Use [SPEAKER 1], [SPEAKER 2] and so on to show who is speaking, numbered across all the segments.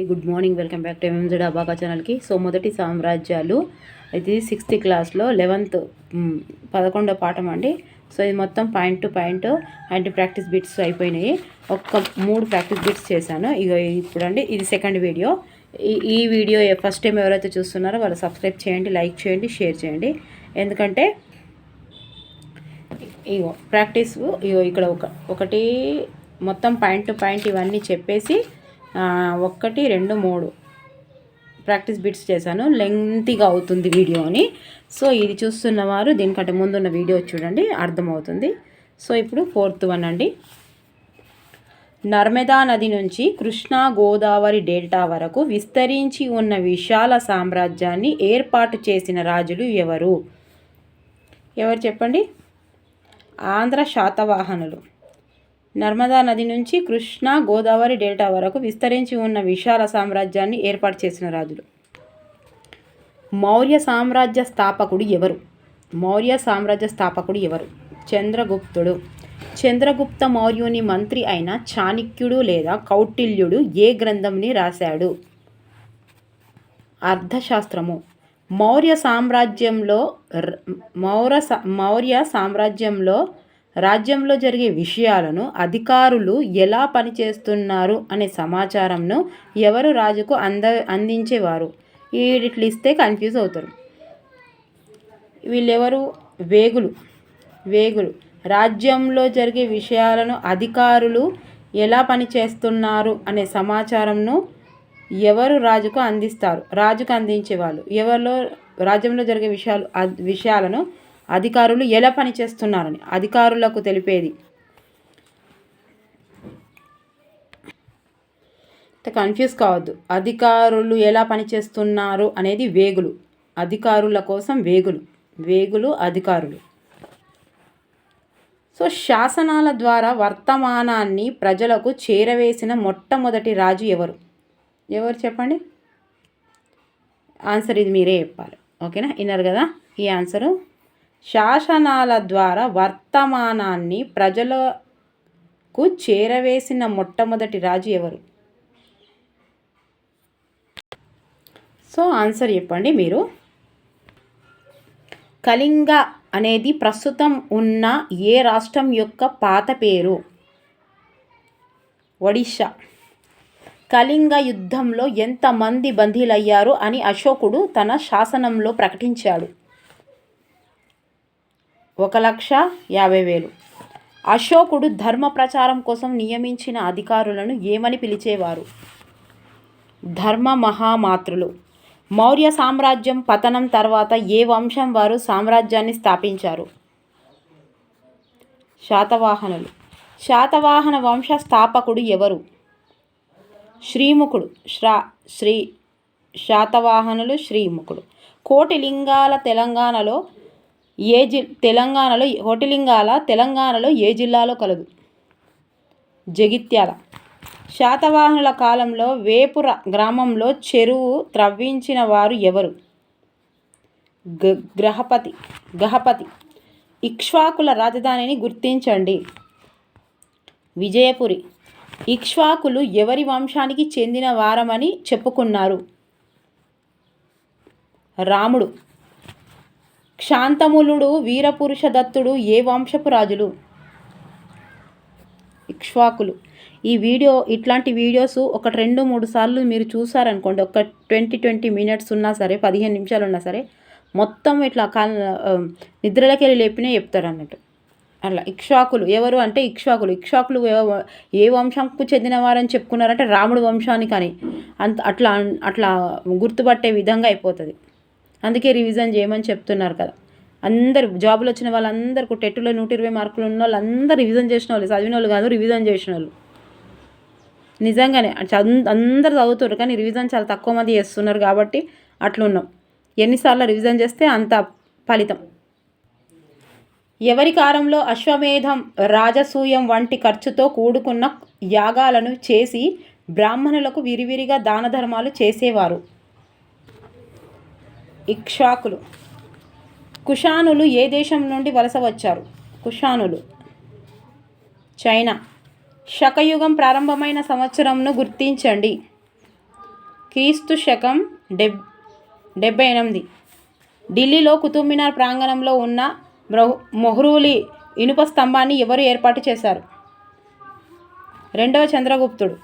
[SPEAKER 1] Good morning, welcome back to ఎంఎంజెడ్ abaca ఛానల్కి. So మొదటి సామ్రాజ్యాలు, ఇది 6th క్లాస్లో 11th 11వ పాఠం అండి. సో ఇది మొత్తం point to point and practice bits అయిపోయినాయి. ఒక్క 3 ప్రాక్టీస్ బిట్స్ చేశాను. ఇక ఇప్పుడండి ఇది సెకండ్ వీడియో. ఈ వీడియో ఫస్ట్ టైం ఎవరైతే చూస్తున్నారో వాళ్ళు సబ్స్క్రైబ్ చేయండి, లైక్ చేయండి, షేర్ చేయండి. ఎందుకంటే ఇగో ప్రాక్టీస్ ఇక్కడ ఒకటి మొత్తం పాయింట్ టు పాయింట్ ఇవన్నీ చెప్పేసి 1 2 3 ప్రాక్టీస్ బిట్స్ చేశాను. లెంతీగా అవుతుంది వీడియో అని. సో ఇది చూస్తున్నవారు దీనికంటే ముందున్న వీడియో చూడండి, అర్థమవుతుంది. సో ఇప్పుడు 4th వన్ అండి. నర్మదా నది నుంచి కృష్ణా గోదావరి డెల్టా వరకు విస్తరించి ఉన్న విశాల సామ్రాజ్యాన్ని ఏర్పాటు చేసిన రాజులు ఎవరు? ఎవరు చెప్పండి? ఆంధ్ర శాతవాహనులు. నర్మదా నది నుంచి కృష్ణా గోదావరి డెల్టా వరకు విస్తరించి ఉన్న విశాల సామ్రాజ్యాన్ని ఏర్పాటు చేసిన రాజులు. మౌర్య సామ్రాజ్య స్థాపకుడు ఎవరు? మౌర్య సామ్రాజ్య స్థాపకుడు ఎవరు? చంద్రగుప్తుడు. చంద్రగుప్త మౌర్యుని మంత్రి అయిన చాణక్యుడు లేదా కౌటిల్యుడు ఏ గ్రంథంని రాశాడు? అర్థశాస్త్రము. మౌర్య సామ్రాజ్యంలో రాజ్యంలో జరిగే విషయాలను అధికారులు ఎలా పనిచేస్తున్నారు అనే సమాచారంను ఎవరు రాజుకు అందించేవారు? వీటిట్లు ఇస్తే కన్ఫ్యూజ్ అవుతారు. వీళ్ళెవరు? వేగులు. రాజ్యంలో జరిగే విషయాలను అధికారులు ఎలా పనిచేస్తున్నారు అనే సమాచారంను ఎవరు రాజుకు అందిస్తారు? రాజుకు అందించేవాళ్ళు. రాజ్యంలో జరిగే విషయాలను అధికారులు ఎలా పనిచేస్తున్నారని అధికారులకు తెలిపేది. కన్ఫ్యూజ్ కావద్దు. అధికారులు ఎలా పనిచేస్తున్నారు అనేది వేగులు. అధికారుల కోసం వేగులు అధికారులు. సో శాసనాల ద్వారా వర్తమానాన్ని ప్రజలకు చేరవేసిన మొట్టమొదటి రాజు ఎవరు? ఎవరు చెప్పండి? ఆన్సర్ ఇది మీరే చెప్పాలి. ఓకేనా? విన్నారు కదా ఈ ఆన్సరు. శాసనాల ద్వారా వర్తమానాన్ని ప్రజలకు చేరవేసిన మొట్టమొదటి రాజు ఎవరు? సో ఆన్సర్ చెప్పండి మీరు. కళింగ అనేది ప్రస్తుతం ఉన్న ఏ రాష్ట్రం యొక్క పాత పేరు? ఒడిషా. కళింగ యుద్ధంలో ఎంతమంది బందీలయ్యారు అని అశోకుడు తన శాసనంలో ప్రకటించాడు? 1,50,000. అశోకుడు ధర్మ ప్రచారం కోసం నియమించిన అధికారులను ఏమని పిలిచేవారు? ధర్మ మహామాత్రులు. మౌర్య సామ్రాజ్యం పతనం తర్వాత ఏ వంశం వారు సామ్రాజ్యాన్ని స్థాపించారు? శాతవాహనులు. శాతవాహన వంశ స్థాపకుడు ఎవరు? శ్రీముఖుడు. శాతవాహనులు శ్రీముఖుడు. కోటిలింగాల తెలంగాణలో ఏ జిల్లాలో కలదు? జగిత్యాల. శాతవాహనుల కాలంలో వేపుర గ్రామంలో చెరువు త్రవ్వించిన వారు ఎవరు? గహపతి. ఇక్ష్వాకుల రాజధానిని గుర్తించండి. విజయపురి. ఇక్ష్వాకులు ఎవరి వంశానికి చెందిన వారమని చెప్పుకున్నారు? రాముడు. శాంతములుడు వీరపురుషదత్తుడు ఏ వంశపు రాజులు? ఇక్ష్వాకులు. ఇట్లాంటి వీడియోస్ 2-3 సార్లు మీరు చూసారనుకోండి, ఒక 20 minutes ఉన్నా సరే, 15 నిమిషాలు ఉన్నా సరే, మొత్తం ఇట్లా నిద్రలోకి వెళ్ళి లేపినే చెప్తారు అన్నట్టు. అట్లా ఇక్ష్వాకులు ఎవరు అంటే ఇక్ష్వాకులు ఏ వంశంకు చెందిన వారని చెప్పుకున్నారంటే రాముడు వంశానికి అని అట్లా గుర్తుపట్టే విధంగా అయిపోతుంది. అందుకే రివిజన్ చేయమని చెప్తున్నారు కదా. అందరు జాబులు వచ్చిన వాళ్ళందరికీ టెట్లో 120 మార్కులు ఉన్న వాళ్ళందరూ రివిజన్ చేసిన వాళ్ళు, చదివిన వాళ్ళు కాదు, రివిజన్ చేసిన వాళ్ళు. నిజంగానే అందరు చదువుతారు, కానీ రివిజన్ చాలా తక్కువ మంది చేస్తున్నారు కాబట్టి అట్లున్నాం. ఎన్నిసార్లు రివిజన్ చేస్తే అంత ఫలితం. ఎవరి కాలంలో అశ్వమేధం, రాజసూయం వంటి ఖర్చుతో కూడుకున్న యాగాలను చేసి బ్రాహ్మణులకు విరివిరిగా దాన ధర్మాలు చేసేవారు? ఇక్ష్వాకులు. కుషానులు ఏ దేశం నుండి వలస వచ్చారు? కుషానులు చైనా. శకయుగం ప్రారంభమైన సంవత్సరంను గుర్తించండి. క్రీస్తు శకం 78. ఢిల్లీలో కుతుబ్ మినార్ ప్రాంగణంలో ఉన్న మొహ్రూలి ఇనుప స్తంభాన్ని ఎవరు ఏర్పాటు చేశారు? 2వ చంద్రగుప్తుడు.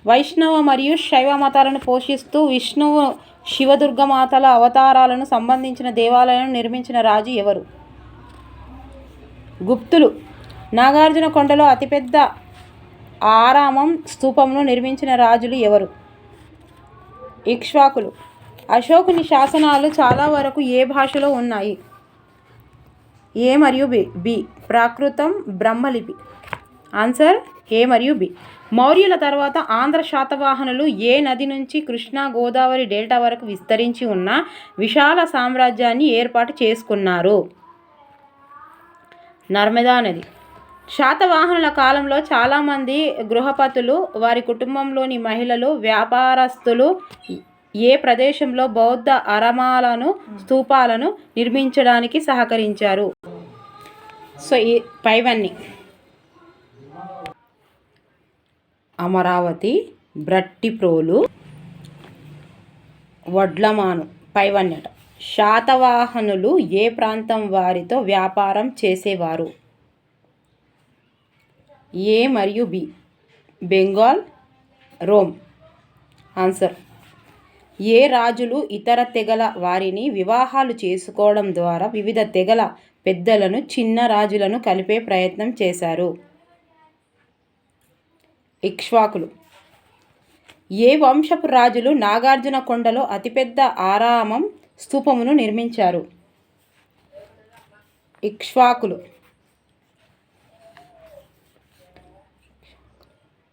[SPEAKER 1] వైష్ణవ మరియు శైవ మతాలను పోషిస్తూ విష్ణువు శివదుర్గమాతల అవతారాలను సంబంధించిన దేవాలయాలను నిర్మించిన రాజు ఎవరు? గుప్తులు. నాగార్జున కొండలో అతిపెద్ద ఆరామం స్తూపంను నిర్మించిన రాజులు ఎవరు? ఇక్ష్వాకులు. అశోకుని శాసనాలు చాలా వరకు ఏ భాషలో ఉన్నాయి? ఏ మరియు బి. ప్రాకృతం, బ్రహ్మలిపి. ఆన్సర్ ఏ మరియు బి. మౌర్యుల తర్వాత ఆంధ్ర శాతవాహనులు ఏ నది నుంచి కృష్ణా గోదావరి డెల్టా వరకు విస్తరించి ఉన్న విశాల సామ్రాజ్యాన్ని ఏర్పాటు చేసుకున్నారు? నర్మదా నది. శాతవాహనుల కాలంలో చాలామంది గృహపతులు వారి కుటుంబంలోని మహిళలు వ్యాపారస్తులు ఏ ప్రదేశంలో బౌద్ధ ఆరామాలను స్తూపాలను నిర్మించడానికి సహకరించారు? సో ఈ పైవన్నీ అమరావతి, బ్రట్టిప్రోలు, వడ్లమాను పైవన్నట. శాతవాహనులు ఏ ప్రాంతం వారితో వ్యాపారం చేసేవారు? ఏ మరియు బి. బెంగాల్, రోమ్. ఆన్సర్ ఏ రాజులు ఇతర తెగల వారిని వివాహాలు చేసుకోవడం ద్వారా వివిధ తెగల పెద్దలను చిన్న రాజులను కలిపే ప్రయత్నం చేశారు? ఇక్ష్వాకులు. ఏ వంశపు రాజులు నాగార్జున కొండలో అతిపెద్ద ఆరామం స్తూపమును నిర్మించారు? ఇక్ష్వాకులు.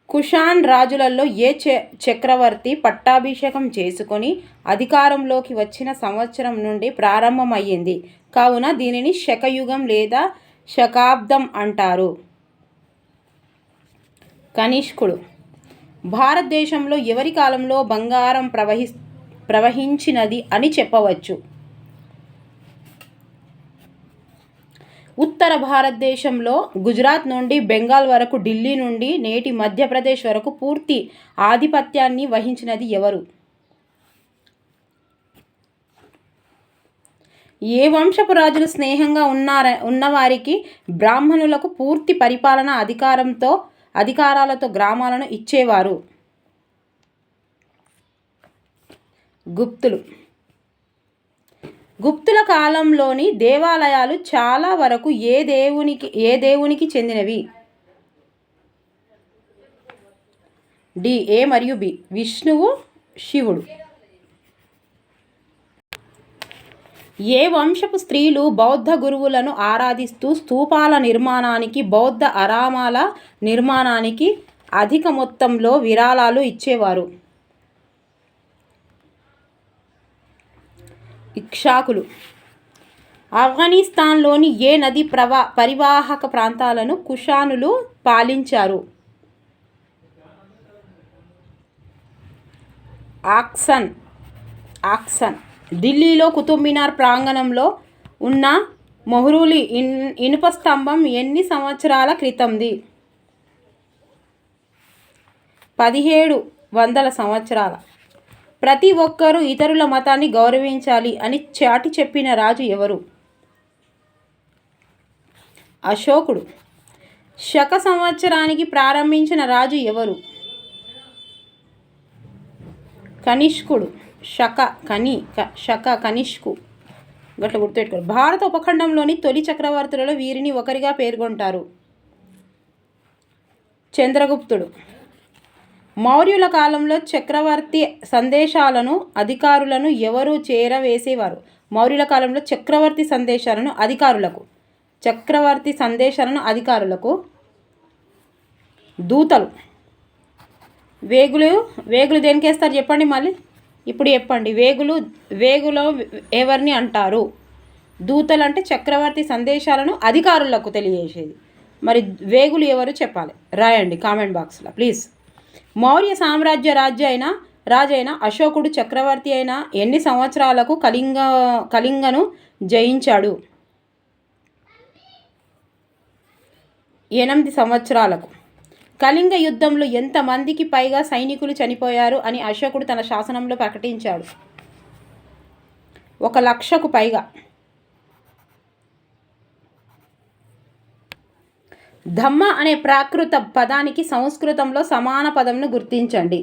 [SPEAKER 1] కుషాన్ రాజులలో ఏ చక్రవర్తి పట్టాభిషేకం చేసుకొని అధికారంలోకి వచ్చిన సంవత్సరం నుండి ప్రారంభమయ్యింది కావున దీనిని శకయుగం లేదా శకాబ్దం అంటారు? కనిష్కుడు. భారతదేశంలో ఎవరి కాలంలో బంగారం ప్రవహించినది అని చెప్పవచ్చు? ఉత్తర భారతదేశంలో గుజరాత్ నుండి బెంగాల్ వరకు, ఢిల్లీ నుండి నేటి మధ్యప్రదేశ్ వరకు పూర్తి ఆధిపత్యాన్ని వహించినది ఎవరు? ఏ వంశపు రాజులు స్నేహంగా ఉన్నవారికి బ్రాహ్మణులకు పూర్తి పరిపాలన అధికారాలతో గ్రామాలను ఇచ్చేవారు? గుప్తులు. గుప్తుల కాలంలోని దేవాలయాలు చాలా వరకు ఏ దేవునికి చెందినవి? డి. ఏ మరియు బి. విష్ణువు, శివుడు. ఏ వంశపు స్త్రీలు బౌద్ధ గురువులను ఆరాధిస్తూ స్తూపాల నిర్మాణానికి, బౌద్ధ ఆరామాల నిర్మాణానికి అధిక మొత్తంలో విరాళాలు ఇచ్చేవారు? ఇక్ష్వాకులు. ఆఫ్ఘనిస్తాన్లోని ఏ నది పరివాహక ప్రాంతాలను కుషానులు పాలించారు? ఆక్సన్. ఢిల్లీలో కుతుబ్ మినార్ ప్రాంగణంలో ఉన్న మొహ్రూలి ఇనుప స్తంభం ఎన్ని సంవత్సరాల క్రితంది? 1700 సంవత్సరాల. ప్రతి ఒక్కరూ ఇతరుల మతాన్ని గౌరవించాలి అని చాటి చెప్పిన రాజు ఎవరు? అశోకుడు. శక సంవత్సరానికి ప్రారంభించిన రాజు ఎవరు? కనిష్కుడు. కనిష్కు గట్ల గుర్తుపెట్టుకోరు. భారత ఉపఖండంలోని తొలి చక్రవర్తులలో వీరిని ఒకరిగా పేర్కొంటారు? చంద్రగుప్తుడు. మౌర్యుల కాలంలో చక్రవర్తి సందేశాలను అధికారులను ఎవరు చేరవేసేవారు? మౌర్యుల కాలంలో చక్రవర్తి సందేశాలను దూతలు. వేగులు దేనికేస్తారు చెప్పండి మళ్ళీ, ఇప్పుడు చెప్పండి. వేగులో ఎవరిని అంటారు? దూతలు అంటే చక్రవర్తి సందేశాలను అధికారులకు తెలియజేసేది. మరి వేగులు ఎవరు చెప్పాలి, రాయండి కామెంట్ బాక్స్లో ప్లీజ్. మౌర్య సామ్రాజ్య రాజైన అశోకుడు చక్రవర్తి అయిన ఎన్ని సంవత్సరాలకు కళింగను జయించాడు? 8 సంవత్సరాలకు. కళింగ యుద్ధంలో ఎంతమందికి పైగా సైనికులు చనిపోయారు అని అశోకుడు తన శాసనంలో ప్రకటించాడు? 1,00,000కు పైగా. ధమ్మ అనే ప్రాకృత పదానికి సంస్కృతంలో సమాన పదంను గుర్తించండి.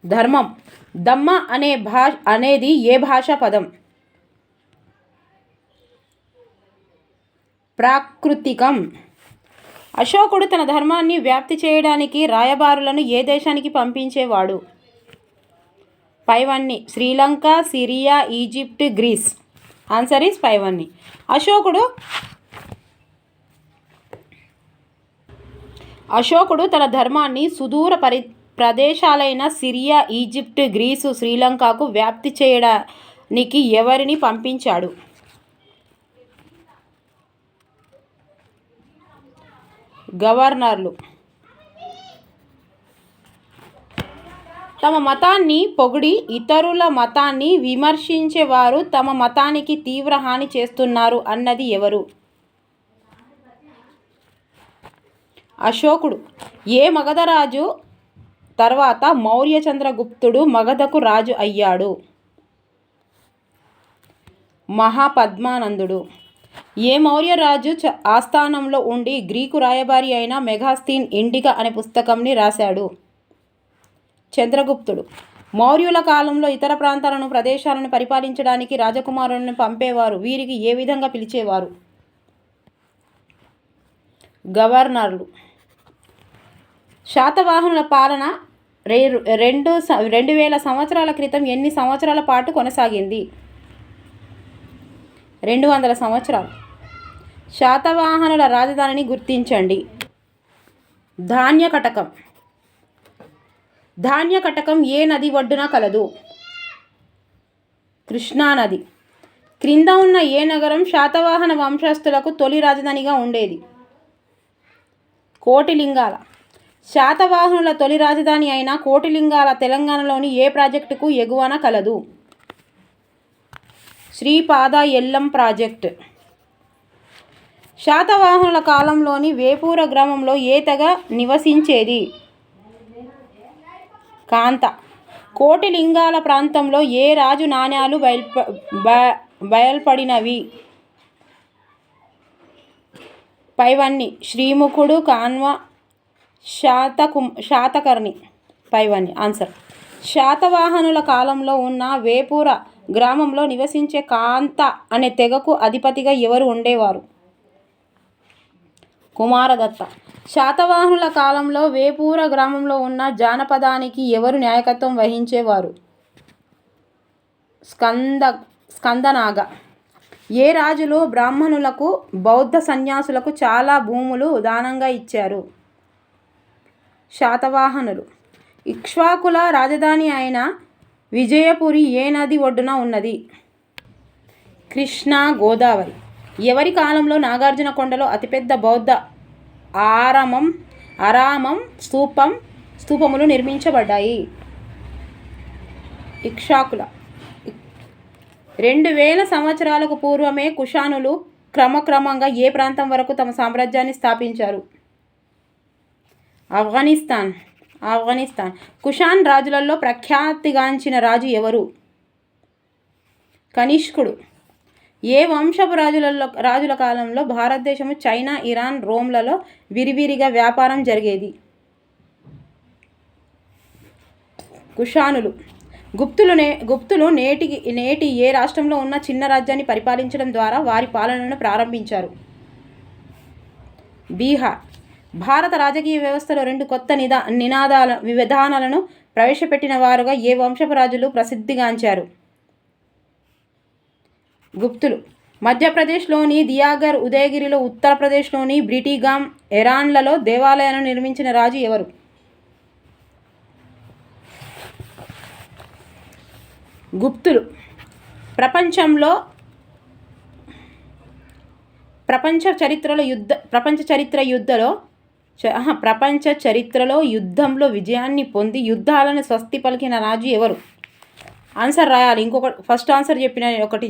[SPEAKER 1] ధర్మం. దమ్మ అనేది ఏ భాషా పదం? ప్రాకృతికం. అశోకుడు తన ధర్మాన్ని వ్యాప్తి చేయడానికి రాయబారులను ఏ దేశానికి పంపించేవాడు? పైవన్నీ. Sri Lanka, Syria, Egypt, Greece. Answer is పైవన్నీ. అశోకుడు తన ధర్మాన్ని సుదూర ప్రదేశాలైన సిరియా, ఈజిప్ట్, గ్రీసు, శ్రీలంకకు వ్యాప్తి చేయడానికి ఎవరిని పంపించాడు? గవర్నర్లు. తమ మతాన్ని పొగిడి ఇతరుల మతాన్ని విమర్శించేవారు తమ మతానికి తీవ్ర హాని చేస్తున్నారు అన్నది ఎవరు? అశోకుడు. ఏ మగధరాజు తర్వాత మౌర్య చంద్రగుప్తుడు మగధకు రాజు అయ్యాడు? మహాపద్మానందుడు. ఏ మౌర్యరాజు ఆస్థానంలో ఉండి గ్రీకు రాయబారి అయిన మెగాస్తీన్ ఇండికా అనే పుస్తకంని రాశాడు? చంద్రగుప్తుడు. మౌర్యుల కాలంలో ఇతర ప్రాంతాలను ప్రదేశాలను పరిపాలించడానికి రాజకుమారులను పంపేవారు. వీరికి ఏ విధంగా పిలిచేవారు? గవర్నర్లు. శాతవాహనుల పాలన 2000 సంవత్సరాల క్రితం ఎన్ని సంవత్సరాల పాటు కొనసాగింది? 200 సంవత్సరాలు. శాతవాహనుల రాజధానిని గుర్తించండి. ధాన్యకటకం. ధాన్యకటకం ఏ నది ఒడ్డున కలదు? కృష్ణానది. క్రింద ఉన్న ఏ నగరం శాతవాహన వంశస్థులకు తొలి రాజధానిగా ఉండేది? కోటిలింగాల. శాతవాహనుల తొలి రాజధాని అయిన కోటిలింగాల తెలంగాణలోని ఏ ప్రాజెక్టుకు ఎగువన కలదు? శ్రీపాద ఎల్లం ప్రాజెక్ట్. శాతవాహనుల కాలంలోని వేపూర గ్రామంలో ఏ తెగ నివసించేది? కాంత. కోటిలింగాల ప్రాంతంలో ఏ రాజు నాణ్యాలు బయల్పడినవి? పైవన్నీ. శ్రీముఖుడు, కాన్వ, శాతకర్ణి. పైవన్నీ. ఆన్సర్. శాతవాహనుల కాలంలో ఉన్న వేపూర గ్రామంలో నివసించే కాంత అనే తెగకు అధిపతిగా ఎవరు ఉండేవారు? కుమారదత్త. శాతవాహనుల కాలంలో వేపూర గ్రామంలో ఉన్న జానపదానికి ఎవరు నాయకత్వం వహించేవారు? స్కందనాగ. ఏ రాజులు బ్రాహ్మణులకు, బౌద్ధ సన్యాసులకు చాలా భూములు దానంగా ఇచ్చారు? శాతవాహనులు. ఇక్ష్వాకుల రాజధాని అయిన విజయపురి ఏ నది ఒడ్డున ఉన్నది? కృష్ణా, గోదావరి. ఎవరి కాలంలో నాగార్జునకొండలో అతిపెద్ద బౌద్ధ ఆరామం స్తూపములు నిర్మించబడ్డాయి? ఇక్ష్వాకుల. 2000 సంవత్సరాలకు పూర్వమే కుషానులు క్రమక్రమంగా ఏ ప్రాంతం వరకు తమ సామ్రాజ్యాన్ని స్థాపించారు? ఆఫ్ఘనిస్తాన్. కుషాన్ రాజులలో ప్రఖ్యాతిగాంచిన రాజు ఎవరు? కనిష్కుడు. ఏ వంశపు రాజుల కాలంలో భారతదేశము, చైనా, ఇరాన్, రోమ్లలో విరివిరిగా వ్యాపారం జరిగేది? కుషానులు. గుప్తులు నేటి ఏ రాష్ట్రంలో ఉన్న చిన్న రాజ్యాన్ని పరిపాలించడం ద్వారా వారి పాలనను ప్రారంభించారు? బీహార్. భారత రాజకీయ వ్యవస్థలో 2 కొత్త విధానాలను ప్రవేశపెట్టిన వారుగా ఏ వంశపు రాజులు ప్రసిద్ధిగాంచారు? గుప్తులు. మధ్యప్రదేశ్లోని దియాగర్, ఉదయగిరిలో, ఉత్తరప్రదేశ్లోని బ్రిటిగామ్, ఎరాన్లలో దేవాలయాలను నిర్మించిన రాజు ఎవరు? గుప్తులు. ప్రపంచ చరిత్రలో యుద్ధంలో విజయాన్ని పొంది యుద్ధాలను స్వస్తి పలికిన రాజు ఎవరు? ఆన్సర్ రాయాలి. ఫస్ట్ ఆన్సర్ చెప్పిన ఒకటి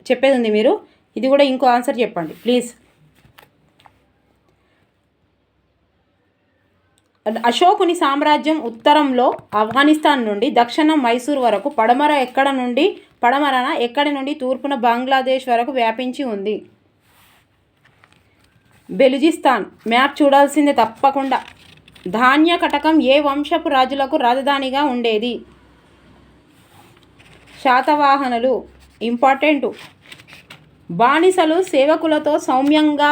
[SPEAKER 1] చెప్పేది ఉంది, మీరు ఇది కూడా ఇంకో ఆన్సర్ చెప్పండి ప్లీజ్. అశోకుని సామ్రాజ్యం ఉత్తరంలో ఆఫ్ఘనిస్తాన్ నుండి దక్షిణం మైసూర్ వరకు, పడమరన ఎక్కడి నుండి తూర్పున బంగ్లాదేశ్ వరకు వ్యాపించి ఉంది. బెలుజిస్తాన్ మ్యాప్ చూడాల్సిందే తప్పకుండా. ధాన్య కటకం ఏ వంశపు రాజులకు రాజధానిగా ఉండేది? శాతవాహనులు. ఇంపార్టెంట్. బానిసలు సేవకులతో సౌమ్యంగా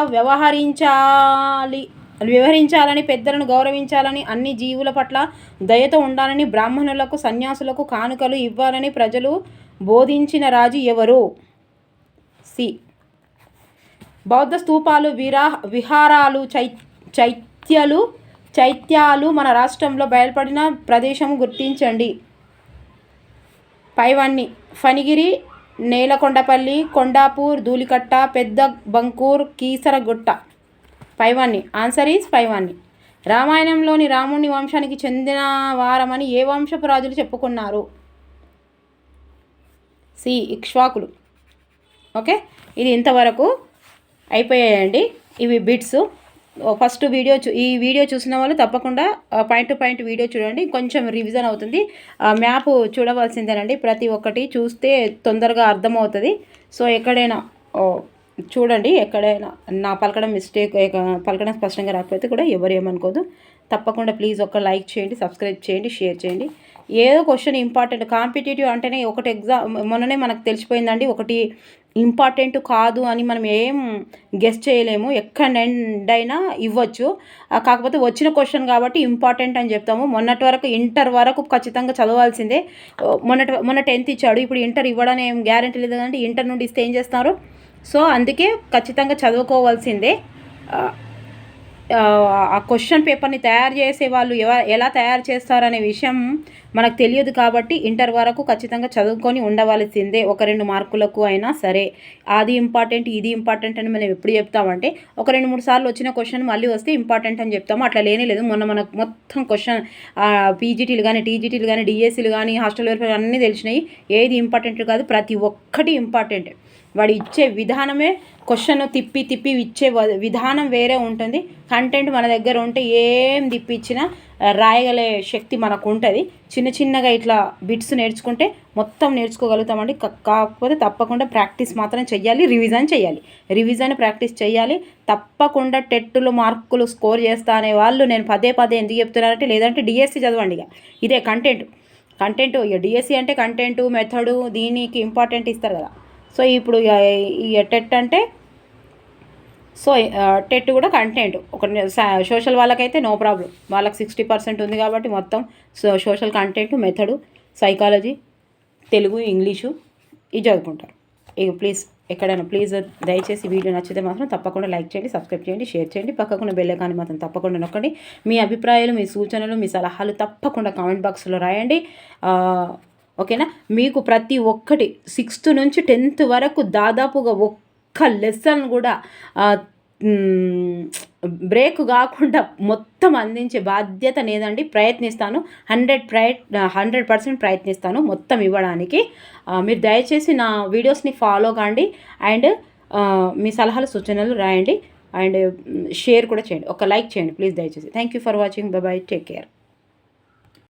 [SPEAKER 1] వ్యవహరించాలని, పెద్దలను గౌరవించాలని, అన్ని జీవుల పట్ల దయతో ఉండాలని, బ్రాహ్మణులకు సన్యాసులకు కానుకలు ఇవ్వాలని ప్రజలు బోధించిన రాజు ఎవరు? సి. బౌద్ధ స్తూపాలు, విహారాలు, చైత్యాలు మన రాష్ట్రంలో బయలుపడిన ప్రదేశము గుర్తించండి. పైవన్నీ: ఫణిగిరి, నేలకొండపల్లి, కొండాపూర్, ధూళికట్ట, పెద్ద బంకూర్, కీసరగుట్ట. పైవన్నీ. ఆన్సర్ ఈజ్ పైవన్నీ. రామాయణంలోని రాముని వంశానికి చెందిన వారమని ఏ వంశపు రాజులు చెప్పుకున్నారు? సి. ఇక్ష్వాకులు. ఓకే, ఇది ఇంతవరకు అయిపోయాయండి ఇవి బిట్స్. ఫస్ట్ ఈ వీడియో చూసిన వాళ్ళు తప్పకుండా పాయింట్ టు పాయింట్ వీడియో చూడండి, కొంచెం రివిజన్ అవుతుంది. మ్యాప్ చూడవలసిందేనండి, ప్రతి ఒక్కటి చూస్తే తొందరగా అర్థమవుతుంది. సో ఎక్కడైనా చూడండి, ఎక్కడైనా నా పలకడం స్పష్టంగా రాకపోతే కూడా ఎవరు ఏమనుకోదు. తప్పకుండా ప్లీజ్ ఒక లైక్ చేయండి, సబ్స్క్రైబ్ చేయండి, షేర్ చేయండి. ఏదో క్వశ్చన్ ఇంపార్టెంట్. కాంపిటేటివ్ అంటేనే ఒకటి మొన్ననే మనకు తెలిసిపోయిందండి, ఒకటి ఇంపార్టెంట్ కాదు అని మనం ఏం గెస్ చేయలేము. ఎక్కడైనా ఇవ్వచ్చు, కాకపోతే వచ్చిన క్వశ్చన్ కాబట్టి ఇంపార్టెంట్ అని చెప్తాము. మొన్నటి వరకు ఇంటర్ వరకు ఖచ్చితంగా చదవాల్సిందే. మొన్న 10th ఇచ్చాడు, ఇప్పుడు ఇంటర్ ఇవ్వడానికి ఏం గ్యారెంటీ లేదు కదండి. ఇంటర్ నుండి ఇస్తే ఏం చేస్తున్నారు? సో అందుకే ఖచ్చితంగా చదువుకోవాల్సిందే. ఆ క్వశ్చన్ పేపర్ని తయారు చేసే వాళ్ళు ఎలా తయారు చేస్తారనే విషయం మనకు తెలియదు కాబట్టి ఇంటర్ వరకు ఖచ్చితంగా చదువుకొని ఉండవలసిందే. 1-2 మార్కులకు అయినా సరే. అది ఇంపార్టెంట్, ఇది ఇంపార్టెంట్ అని మనం ఎప్పుడు చెప్తామంటే, 1-2-3 సార్లు వచ్చిన క్వశ్చన్ మళ్ళీ వస్తే ఇంపార్టెంట్ అని చెప్తాము. అట్లా లేదు. మొన్న మనకు మొత్తం క్వశ్చన్ పీజీటీలు కానీ, టీజీటీలు కానీ, డిఎస్సీలు కానీ, హాస్టల్ వెల్ఫేర్ అన్నీ తెలిసినాయి. ఏది ఇంపార్టెంట్ కాదు, ప్రతి ఒక్కటి ఇంపార్టెంట్. వాడు ఇచ్చే విధానమే, క్వశ్చన్ తిప్పి ఇచ్చే విధానం వేరే ఉంటుంది. కంటెంట్ మన దగ్గర ఉంటే ఏం తిప్పిచ్చినా రాయగలే శక్తి మనకు ఉంటుంది. చిన్నగా ఇట్లా బిట్స్ నేర్చుకుంటే మొత్తం నేర్చుకోగలుగుతామండి. కాకపోతే తప్పకుండా ప్రాక్టీస్ మాత్రం చెయ్యాలి, రివిజన్ ప్రాక్టీస్ చేయాలి. తప్పకుండా టెట్లో మార్కులు స్కోర్ చేస్తా అనే వాళ్ళు నేను పదే ఎందుకు చెప్తున్నానంటే, లేదంటే డిఎస్సి చదవండి. ఇదే కంటెంట్ ఇక డిఎస్సి అంటే కంటెంట్, మెథడు, దీనికి ఇంపార్టెంట్ ఇస్తారు కదా. సో ఇప్పుడు ఈ టెట్ అంటే, సో టెట్ కూడా కంటెంట్. ఒక సోషల్ వాళ్ళకైతే నో ప్రాబ్లం, వాళ్ళకి 60% ఉంది కాబట్టి మొత్తం social content, method, psychology, Telugu, English ఇవి చదువుకుంటారు. ఇక ప్లీజ్ దయచేసి వీడియో నచ్చితే మాత్రం తప్పకుండా లైక్ చేయండి, సబ్స్క్రైబ్ చేయండి, షేర్ చేయండి. పక్కకున్న బెల్ ఐకాన్ మాత్రం తప్పకుండా నొక్కండి. మీ అభిప్రాయాలు, మీ సూచనలు, మీ సలహాలు తప్పకుండా కామెంట్ బాక్స్లో రాయండి. ఓకేనా? మీకు ప్రతి ఒక్కటి 6th నుంచి 10th వరకు దాదాపుగా ఒక్క లెసన్ కూడా బ్రేక్ కాకుండా మొత్తం అందించే బాధ్యత నేదండి. ప్రయత్నిస్తాను, 100% ప్రయత్నిస్తాను మొత్తం ఇవ్వడానికి. మీరు దయచేసి నా వీడియోస్ని ఫాలో కాండి అండ్ మీ సలహాలు, సూచనలు రాయండి అండ్ షేర్ కూడా చేయండి. ఒక లైక్ చేయండి ప్లీజ్ దయచేసి. Thank you for watching. By, take care.